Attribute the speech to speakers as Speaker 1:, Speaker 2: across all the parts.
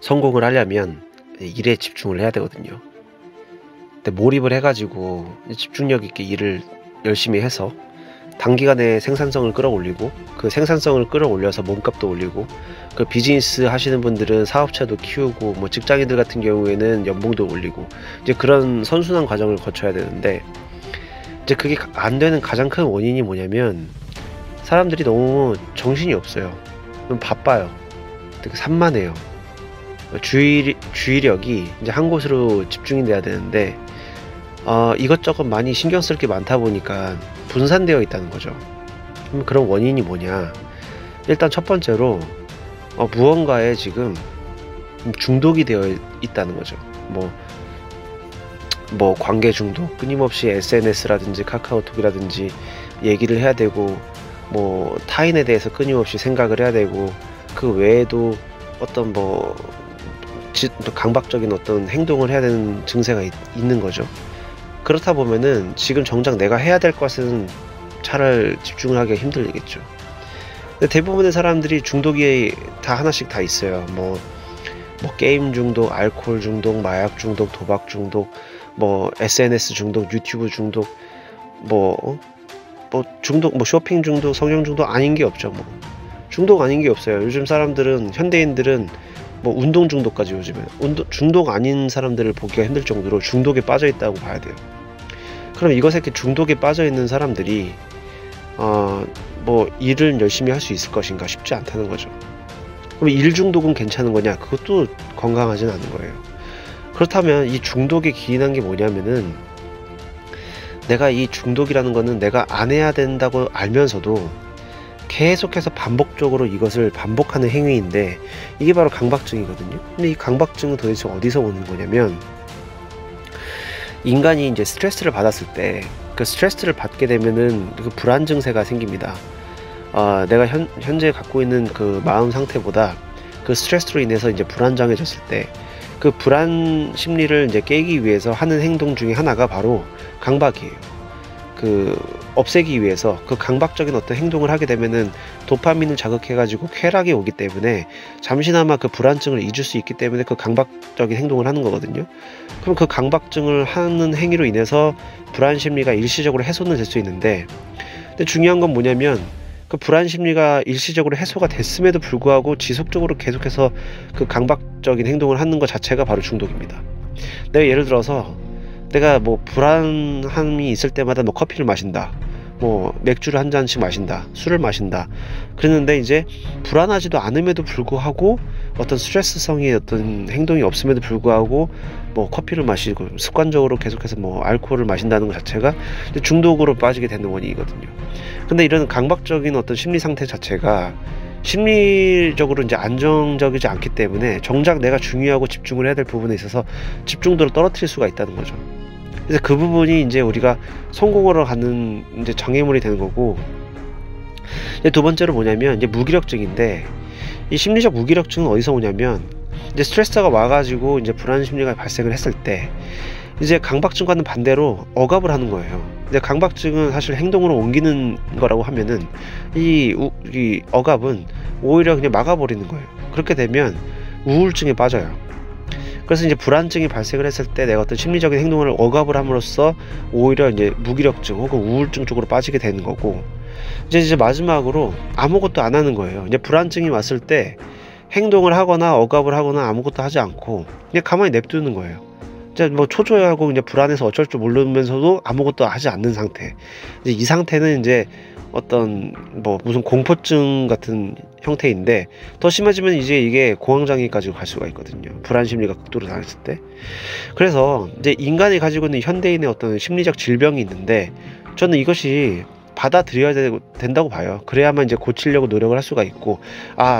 Speaker 1: 성공을 하려면 일에 집중을 해야 되거든요. 근데 몰입을 해가지고 집중력 있게 일을 열심히 해서 단기간에 생산성을 끌어올리고, 그 생산성을 끌어올려서 몸값도 올리고, 그 비즈니스 하시는 분들은 사업체도 키우고, 뭐 직장인들 같은 경우에는 연봉도 올리고, 이제 그런 선순환 과정을 거쳐야 되는데, 이제 그게 안 되는 가장 큰 원인이 뭐냐면 사람들이 너무 정신이 없어요. 너무 바빠요. 되게 산만해요. 주의력이 이제 한 곳으로 집중이 돼야 되는데, 이것저것 많이 신경 쓸 게 많다 보니까 분산되어 있다는 거죠. 그럼 그런 원인이 뭐냐? 일단 첫 번째로 무언가에 지금 중독이 되어 있다는 거죠. 뭐 관계 중독, 끊임없이 SNS라든지 카카오톡이라든지 얘기를 해야 되고, 뭐 타인에 대해서 끊임없이 생각을 해야 되고, 그 외에도 어떤 강박적인 어떤 행동을 해야 되는 증세가 있는 거죠. 그렇다 보면은 지금 정작 내가 해야 될 것은 잘 집중을 하기가 힘들겠죠. 근데 대부분의 사람들이 중독이 다 하나씩 다 있어요. 뭐 게임 중독, 알코올 중독, 마약 중독, 도박 중독, 뭐 SNS 중독, 유튜브 중독, 중독, 쇼핑 중독, 성형 중독 아닌 게 없죠. 중독 아닌 게 없어요. 요즘 사람들은, 현대인들은 운동 중독까지, 요즘에 중독 아닌 사람들을 보기가 힘들 정도로 중독에 빠져 있다고 봐야 돼요. 그럼 이것에 이렇게 중독에 빠져 있는 사람들이 일을 열심히 할 수 있을 것인가? 쉽지 않다는 거죠. 그럼 일 중독은 괜찮은 거냐? 그것도 건강하진 않은 거예요. 그렇다면 이 중독에 기인한 게 뭐냐면은, 내가 이 중독이라는 거는 내가 안 해야 된다고 알면서도 계속해서 반복적으로 이것을 반복하는 행위인데, 이게 바로 강박증이거든요. 근데 이 강박증은 도대체 어디서 오는 거냐면, 인간이 이제 스트레스를 받았을 때, 그 스트레스를 받게 되면은 그 불안 증세가 생깁니다. 내가 현재 갖고 있는 그 마음 상태보다 그 스트레스로 인해서 이제 불안정해졌을 때, 그 불안 심리를 이제 깨기 위해서 하는 행동 중에 하나가 바로 강박이에요. 없애기 위해서 그 강박적인 어떤 행동을 하게 되면은 도파민을 자극해가지고 쾌락이 오기 때문에 잠시나마 그 불안증을 잊을 수 있기 때문에 그 강박적인 행동을 하는 거거든요. 그럼 그 강박증을 하는 행위로 인해서 불안 심리가 일시적으로 해소는 될 수 있는데, 근데 중요한 건 뭐냐면, 그 불안 심리가 일시적으로 해소가 됐음에도 불구하고 지속적으로 계속해서 그 강박적인 행동을 하는 것 자체가 바로 중독입니다. 내가 예를 들어서 내가 불안함이 있을 때마다 커피를 마신다, 맥주를 한 잔씩 마신다, 술을 마신다, 그랬는데 이제 불안하지도 않음에도 불구하고 어떤 스트레스성의 어떤 행동이 없음에도 불구하고 커피를 마시고 습관적으로 계속해서 알코올을 마신다는 것 자체가 중독으로 빠지게 되는 원인이거든요. 근데 이런 강박적인 어떤 심리 상태 자체가 심리적으로 이제 안정적이지 않기 때문에 정작 내가 중요하고 집중을 해야 될 부분에 있어서 집중도를 떨어뜨릴 수가 있다는 거죠. 그래서 그 부분이 이제 우리가 성공으로 가는 이제 장애물이 되는 거고, 이제 두 번째로 뭐냐면 이제 무기력증인데, 이 심리적 무기력증은 어디서 오냐면, 이제 스트레스가 와가지고 이제 불안 심리가 발생을 했을 때, 이제 강박증과는 반대로 억압을 하는 거예요. 이제 강박증은 사실 행동으로 옮기는 거라고 하면은, 이 억압은 오히려 그냥 막아버리는 거예요. 그렇게 되면 우울증에 빠져요. 그래서 이제 불안증이 발생을 했을 때 내가 어떤 심리적인 행동을 억압을 함으로써 오히려 이제 무기력증 혹은 우울증 쪽으로 빠지게 되는 거고, 이제 마지막으로 아무것도 안 하는 거예요. 이제 불안증이 왔을 때 행동을 하거나 억압을 하거나 아무것도 하지 않고 그냥 가만히 냅두는 거예요. 이제 초조해하고 이제 불안해서 어쩔 줄 모르면서도 아무것도 하지 않는 상태. 이제 이 상태는 이제 어떤 무슨 공포증 같은 형태인데, 더 심해지면 이제 이게 공황장애까지 갈 수가 있거든요. 불안 심리가 극도로 나왔을 때. 그래서 이제 인간이 가지고 있는 현대인의 어떤 심리적 질병이 있는데, 저는 이것이 받아들여야 된다고 봐요. 그래야만 이제 고치려고 노력을 할 수가 있고,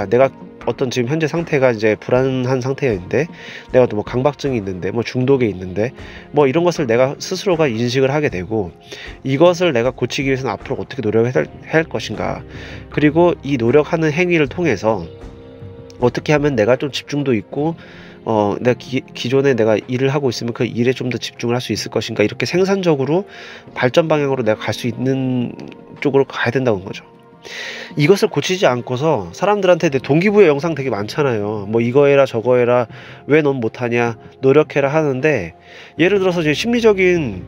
Speaker 1: 내가 어떤 지금 현재 상태가 이제 불안한 상태인데, 내가 또 강박증이 있는데, 중독에 있는데, 이런 것을 내가 스스로가 인식을 하게 되고, 이것을 내가 고치기 위해서는 앞으로 어떻게 노력해야 할 것인가, 그리고 이 노력하는 행위를 통해서 어떻게 하면 내가 좀 집중도 있고, 내가 기존에 내가 일을 하고 있으면 그 일에 좀 더 집중을 할 수 있을 것인가, 이렇게 생산적으로 발전 방향으로 내가 갈 수 있는 쪽으로 가야 된다는 거죠. 이것을 고치지 않고서 사람들한테 내 동기부여 영상 되게 많잖아요. 뭐 이거 해라 저거 해라, 왜 넌 못하냐, 노력해라 하는데, 예를 들어서 이제 심리적인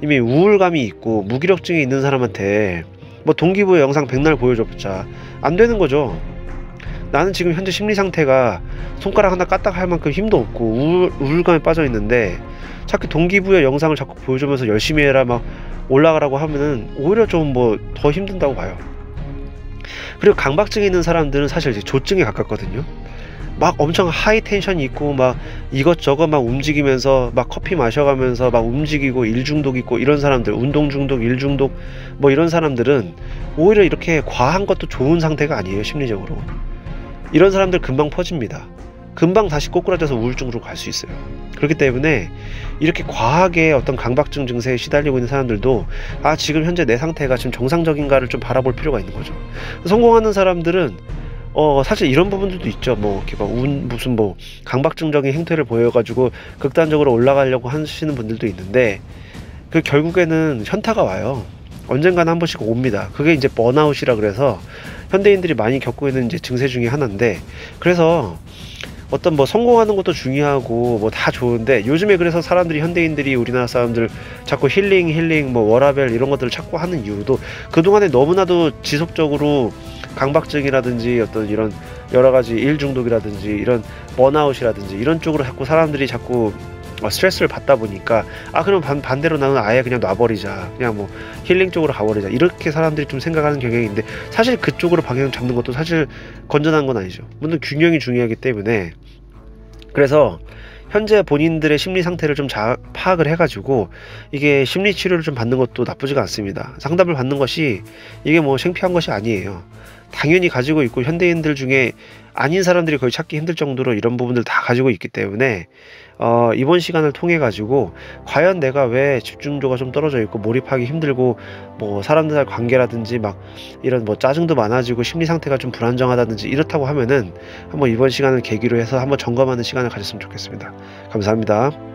Speaker 1: 이미 우울감이 있고 무기력증이 있는 사람한테 뭐 동기부여 영상 백날 보여줘봤자 안 되는 거죠. 나는 지금 현재 심리 상태가 손가락 하나 까딱 할 만큼 힘도 없고 우울감에 빠져 있는데 자꾸 동기부여 영상을 자꾸 보여주면서 열심히 해라 막 올라가라고 하면은 오히려 좀 뭐 더 힘든다고 봐요. 그리고 강박증이 있는 사람들은 사실 이제 조증에 가깝거든요. 막 엄청 하이 텐션이 있고 막 이것저것 막 움직이면서 막 커피 마셔가면서 막 움직이고 일 중독 있고 이런 사람들, 운동 중독, 일 중독 뭐 이런 사람들은 오히려 이렇게 과한 것도 좋은 상태가 아니에요. 심리적으로 이런 사람들 금방 퍼집니다. 금방 다시 꼬꾸라져서 우울증으로 갈 수 있어요. 그렇기 때문에 이렇게 과하게 어떤 강박증 증세에 시달리고 있는 사람들도 아, 지금 현재 내 상태가 지금 정상적인가를 좀 바라볼 필요가 있는 거죠. 성공하는 사람들은 사실 이런 부분들도 있죠. 뭐 이렇게 막 무슨 뭐 강박증적인 행태를 보여가지고 극단적으로 올라가려고 하시는 분들도 있는데 그 결국에는 현타가 와요. 언젠가는 한 번씩 옵니다. 그게 이제 번아웃이라 그래서 현대인들이 많이 겪고 있는 이제 증세 중에 하나인데, 그래서 어떤 뭐 성공하는 것도 중요하고 뭐 다 좋은데 요즘에 그래서 사람들이, 현대인들이, 우리나라 사람들 자꾸 힐링 뭐 워라밸 이런 것들을 찾고 하는 이유도 그동안에 너무나도 지속적으로 강박증이라든지 어떤 이런 여러가지 일 중독이라든지 이런 번아웃이라든지 이런 쪽으로 자꾸 사람들이 자꾸 스트레스를 받다 보니까 아, 그럼 반대로 나는 아예 그냥 놔버리자, 그냥 뭐 힐링 쪽으로 가버리자, 이렇게 사람들이 좀 생각하는 경향인데, 사실 그쪽으로 방향 잡는 것도 사실 건전한 건 아니죠. 물론 균형이 중요하기 때문에. 그래서 현재 본인들의 심리 상태를 좀 파악을 해가지고 이게 심리 치료를 좀 받는 것도 나쁘지가 않습니다. 상담을 받는 것이 이게 뭐 창피한 것이 아니에요. 당연히 가지고 있고 현대인들 중에 아닌 사람들이 거의 찾기 힘들 정도로 이런 부분들 다 가지고 있기 때문에 이번 시간을 통해 가지고 과연 내가 왜 집중도가 좀 떨어져 있고 몰입하기 힘들고 뭐 사람들과의 관계라든지 막 이런 뭐 짜증도 많아지고 심리 상태가 좀 불안정하다든지 이렇다고 하면은 한번 이번 시간을 계기로 해서 한번 점검하는 시간을 가졌으면 좋겠습니다. 감사합니다.